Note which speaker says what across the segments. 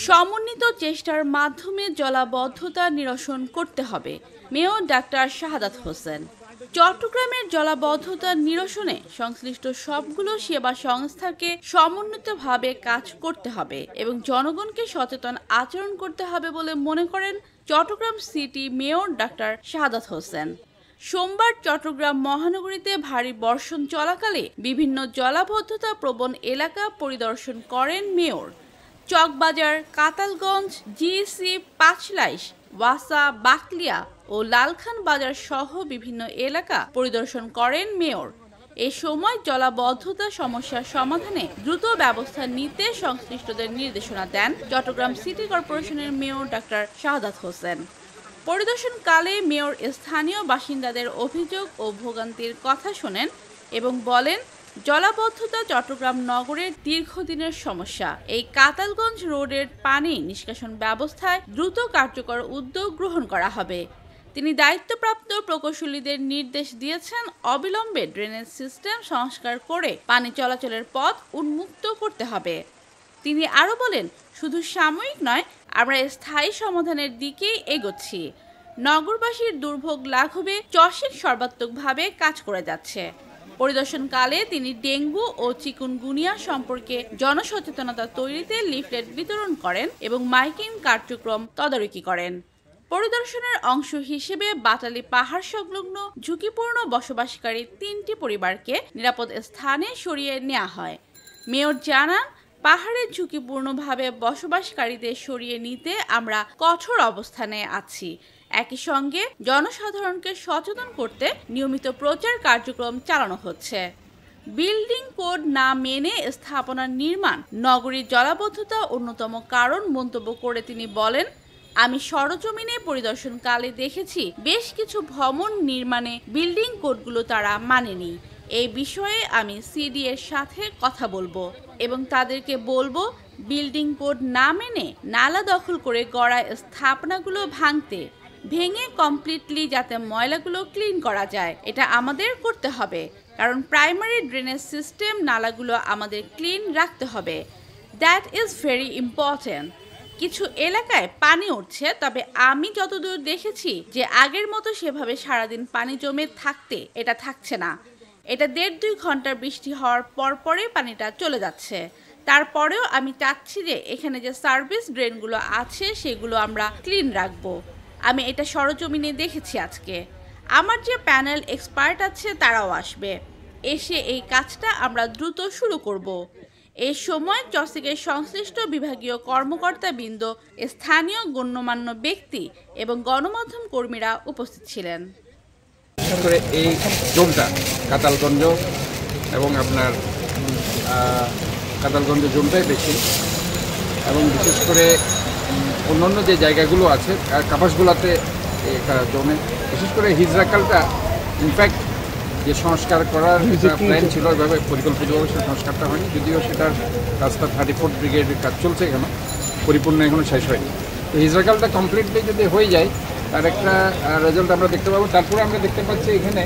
Speaker 1: সমন্বিত চেষ্টার মাধ্যমে জলাবদ্ধতা নিরসন করতে হবে, মেয়র ডাক্তার শাহাদাত হোসেন। চট্টগ্রামের জলাবদ্ধতা নিরসনে সংশ্লিষ্ট সবগুলো সেবা সংস্থাকে সমন্বিতভাবে কাজ করতে হবে এবং জনগণকে সচেতন আচরণ করতে হবে বলে মনে করেন Chittagong city mayor doctor Shahadat Hossain. সোমবার চট্টগ্রাম মহানগরীতে ভারী বর্ষণ চলাকালে বিভিন্ন জলাবদ্ধতা প্রবণ এলাকা পরিদর্শন করেন মেয়র। চকবাজার, কাতালগঞ্জ, জিএসি, পাঁচলাইশ, ওয়াসা, বাকলিয়া ও লালখান বাজার সহ বিভিন্ন এলাকা পরিদর্শন করেন মেয়র। এ সময় জলাবদ্ধতা সমস্যার সমাধানে দ্রুত ব্যবস্থা নিতে সংশ্লিষ্টদের নির্দেশনা দেন চট্টগ্রাম সিটি কর্পোরেশনের mayor doctor Shahadat Hossain. পরিদর্শনকালে mayor স্থানীয় বাসিন্দাদের অভিযোগ ও ভোগান্তির কথা শোনেন এবং বলেন, জলাবদ্ধতা চট্টগ্রাম নগরের দীর্ঘদিনের সমস্যা। এই কাতালগঞ্জ রোডের পানি নিষ্কাশন ব্যবস্থায় দ্রুত কার্যকর উদ্যোগ গ্রহণ করা হবে। তিনি দায়িত্বপ্রাপ্ত প্রকৌশলীদের নির্দেশ দিয়েছেন অবিলম্বে ড্রেনেজ সিস্টেম সংস্কার করে পানি চলাচলের পথ উন্মুক্ত করতে হবে। তিনি আরও বলেন, শুধু সাময়িক নয়, আমরা স্থায়ী সমাধানের দিকেই এগোচ্ছি। নগরবাসীর দুর্ভোগ লাঘবে চসিক সর্বাত্মকভাবে কাজ করে যাচ্ছে। পরিদর্শনকালে তিনি ডেঙ্গু ও চিকুনগুনিয়া সম্পর্কে জনসচেতনতা তৈরিতে লিফলেট বিতরণ করেন এবং মাইকিং কার্যক্রম তদারকি করেন। পরিদর্শনের অংশ হিসেবে বাটালি পাহাড় সংলগ্ন ঝুঁকিপূর্ণ বসবাসকারী 3টি পরিবারকে নিরাপদ স্থানে সরিয়ে নেওয়া হয়। মেয়র জানান, পাহাড়ে ঝুঁকিপূর্ণভাবে বসবাসকারীদের সরিয়ে নিতে আমরা কঠোর অবস্থানে আছি। একই সঙ্গে জনসাধারণকে সচেতন করতে নিয়মিত প্রচার কার্যক্রম চালানো হচ্ছে। বিল্ডিং কোড না মেনে স্থাপনার নির্মাণ নগরীর জলাবদ্ধতা অন্যতম কারণ মন্তব্য করে তিনি বলেন, আমি সরজমিনে পরিদর্শনকালে দেখেছি বেশ কিছু ভবন নির্মাণে বিল্ডিং কোডগুলো তারা মানেনি। এই বিষয়ে আমি সিডি এর সাথে কথা বলবো এবং তাদেরকে বলবো বিল্ডিং কোড না মেনে নালা দখল করে গড়া স্থাপনাগুলো ভেঙে কমপ্লিটলি যাতে ময়লাগুলো ক্লিন করা যায়, এটা আমাদের করতে হবে। কারণ প্রাইমারি ড্রেনেজ সিস্টেম নালাগুলো আমাদের ক্লিন রাখতে হবে। That is very important. কিছু এলাকায় পানি উঠছে, তবে আমি যতদূর দেখেছি যে আগের মতো সেভাবে সারাদিন পানি জমে এটা থাকছে না। এটা 1.5-2 ঘন্টার বৃষ্টি হওয়ার পরে পানিটা চলে যাচ্ছে। তারপরেও আমি চাচ্ছি যে এখানে যে সার্ভিস ড্রেনগুলো আছে সেগুলো আমরা ক্লিন রাখবো। আমি এটা সরজমিনে দেখেছি আজকে। আমার যে প্যানেল এক্সপার্ট আছে তারাও আসবে, এসে এই কাজটা আমরা দ্রুত শুরু করব। এই সময় চসিকের সংশ্লিষ্ট বিভাগীয় কর্মকর্তাবৃন্দ, স্থানীয় গণ্যমান্য ব্যক্তি এবং গণমাধ্যম কর্মীরা উপস্থিত ছিলেন।
Speaker 2: এই জোনটা কাতালগঞ্জ এবং আপনার কাতালগঞ্জ জোনটাই বেশি, এবং বিশেষ করে অন্যান্য যে জায়গাগুলো আছে কাপাসগুলাতে জমে, বিশেষ করে হিজরাকালটা ইনফ্যাক্ট যে সংস্কার করার প্ল্যান ছিল ওইভাবে পরিকল্পিতভাবে সে সংস্কারটা হয়নি, যদিও সেটার রাস্তা 34 ব্রিগেডের কাজ চলছে, এখনো পরিপূর্ণ এখনো শেষ হয়নি। তো হিজরাকালটা কমপ্লিটলি যদি হয়ে যায় তার একটা রেজাল্ট আমরা দেখতে পাবো। তারপরে আমরা দেখতে পাচ্ছি এখানে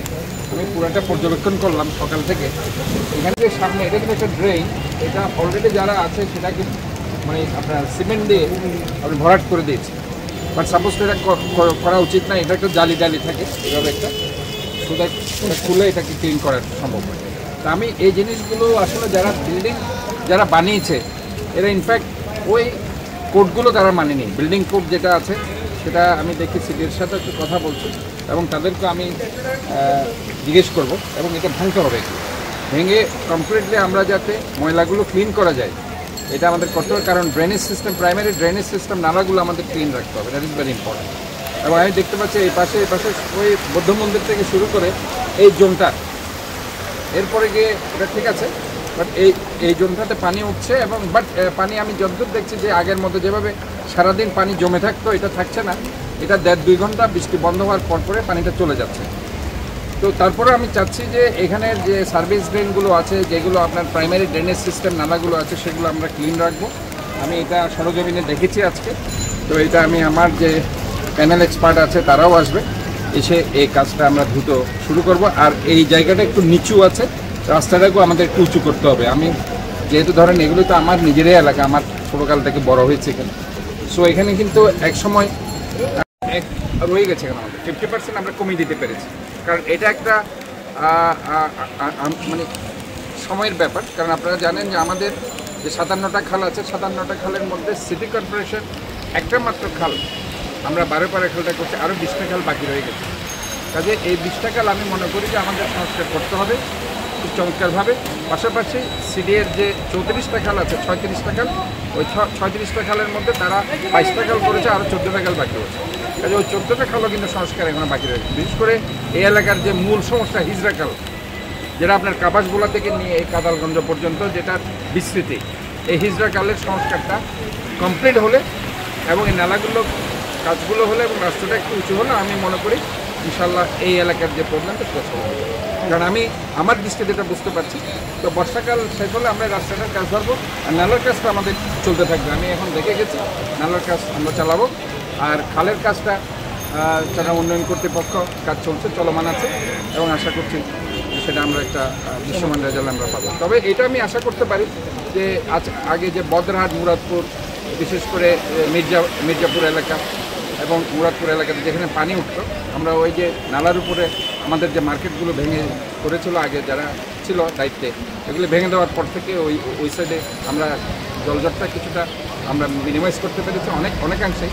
Speaker 2: আমি পুরোটা পর্যবেক্ষণ করলাম সকাল থেকে, এখানে যে সামনে এটা কিন্তু একটা ড্রেন, এটা অলরেডি যারা আছে সেটাকে মানে আপনার সিমেন্ট দিয়ে আপনি ভরাট করে দিয়েছে, বাট সাপোজ এটা করা উচিত না। এটা একটা জালি থাকে এভাবে একটা, সুতরাং খুলে এটাকে ক্লিন করা সম্ভব হয়। তা আমি এই জিনিসগুলো আসলে যারা বানিয়েছে এরা ইনফ্যাক্ট ওই কোডগুলো তারা মানেনি। বিল্ডিং কোড যেটা আছে সেটা আমি দেখি সিটির সাথে একটু কথা বলছি এবং তাদেরকে আমি জিজ্ঞেস করব এবং এটা ভাঙতে হবে। ভেঙে কমপ্লিটলি আমরা যাতে ময়লাগুলো ক্লিন করা যায় এটা আমাদের করতে হবে, কারণ drainage system, primary drainage system নালাগুলো আমাদের ক্লিন রাখতে হবে। That is very important. এবং আমি দেখতে পাচ্ছি এই পাশে ওই বৌদ্ধ মন্দির থেকে শুরু করে এই জোনটা, এরপরে গিয়ে এটা ঠিক আছে, বাট এই জোনটাতে পানি উঠছে এবং পানি আমি যতদূর দেখছি যে আগের মতো যেভাবে সারাদিন পানি জমে থাকতো এটা থাকছে না। এটা 1.5-2 ঘন্টা বৃষ্টি বন্ধ হওয়ার পরে পানিটা চলে যাচ্ছে। তো তারপরে আমি চাচ্ছি যে এখানের যে সার্ভিস ড্রেনগুলো আছে, যেগুলো আপনার প্রাইমারি ড্রেনেজ সিস্টেম নালাগুলো আছে, সেগুলো আমরা ক্লিন রাখবো। আমি এটা সরজমিনে দেখেছি আজকে। তো এটা আমি আমার যে প্যানেল এক্সপার্ট আছে তারাও আসবে, এসে এই কাজটা আমরা দ্রুত শুরু করব। আর এই জায়গাটা একটু নিচু আছে, রাস্তাটাকেও আমাদের একটু উঁচু করতে হবে। আমি যেহেতু ধরেন এগুলো তো আমার নিজেরই এলাকা, আমার ছোটোকাল থেকে বড় হয়েছে এখানে। সো এখানে কিন্তু এক সময় রয়ে গেছে এখানে আমাদের 50% আমরা কমিয়ে দিতে পেরেছি, কারণ এটা একটা মানে সময়ের ব্যাপার। কারণ আপনারা জানেন যে আমাদের যে 57টা খাল আছে, 57টা খালের মধ্যে সিটি কর্পোরেশন একটা মাত্র খাল, আমরা 12 খালটা করছি, আরও 20টা খাল বাকি রয়ে গেছে। কাজে এই 20টা খাল আমি মনে করি যে আমাদের সংস্কার করতে হবে খুব চমৎকারভাবে। পাশাপাশি সিডিএর যে 34টা খাল আছে, 36টা খাল, ওই 36টা খালের মধ্যে তারা 22টা খাল করেছে, আরও 14টা খাল বাকি রয়েছে। কাজে ওই 14টা খালও কিন্তু সংস্কার এখনো বাকি রয়েছে। বিশেষ করে এই এলাকার যে মূল সমস্যা হিজড়া খাল, যেটা আপনার কাপাসগোলা থেকে নিয়ে এই কাদালগঞ্জ পর্যন্ত যেটার বিস্তৃতি, এই হিজড়া খালের সংস্কারটা কমপ্লিট হলে এবং এই নালাগুলো কাজগুলো হলে এবং রাস্তাটা একটু উঁচু হলে আমি মনে করি ইনশাল্লাহ এই এলাকার যে প্রবলেমটা সেটা সলভ হবে। কারণ আমি আমার দৃষ্টিতে এটা বুঝতে পারছি, তো বর্ষাকাল শেষ হলে আমরা রাস্তাটার কাজ ধরবো আর নালার কাজটা আমাদের চলতে থাকবে। আমি এখন দেখে গেছি নালার কাজ আমরা চালাবো, আর খালের কাজটা যারা উন্নয়ন কর্তৃপক্ষ কাজ চলছে, চলমান আছে, এবং আশা করছি সেটা আমরা একটা দৃশ্যমান রেজাল্ট আমরা পাবো। তবে এটা আমি আশা করতে পারি যে আগে যে বদরহাট, মুরাদপুর, বিশেষ করে মির্জাপুর এলাকা এবং মুরাদপুর এলাকাতে যেখানে পানি উঠত, আমরা ওই যে নালার উপরে আমাদের যে মার্কেটগুলো ভেঙে করেছিল আগে যারা ছিল দায়িত্বে, এগুলো ভেঙে দেওয়ার পর থেকে ওই সাইডে আমরা জলজটটা কিছুটা আমরা মিনিমাইজ করতে পেরেছি অনেকাংশেই।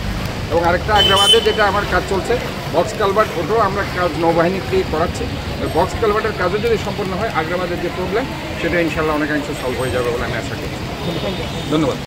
Speaker 2: এবং আরেকটা আগ্রাবাদে যেটা আমার কাজ চলছে বক্স কালভার্ট, ওটাও আমরা কাজ নৌবাহিনীকে করাচ্ছি। ওই বক্স কালভার্টের কাজও যদি সম্পন্ন হয় আগ্রাবাদের যে প্রবলেম সেটা ইনশাল্লাহ অনেকাংশে সলভ হয়ে যাবে বলে আমি আশা করি। ধন্যবাদ।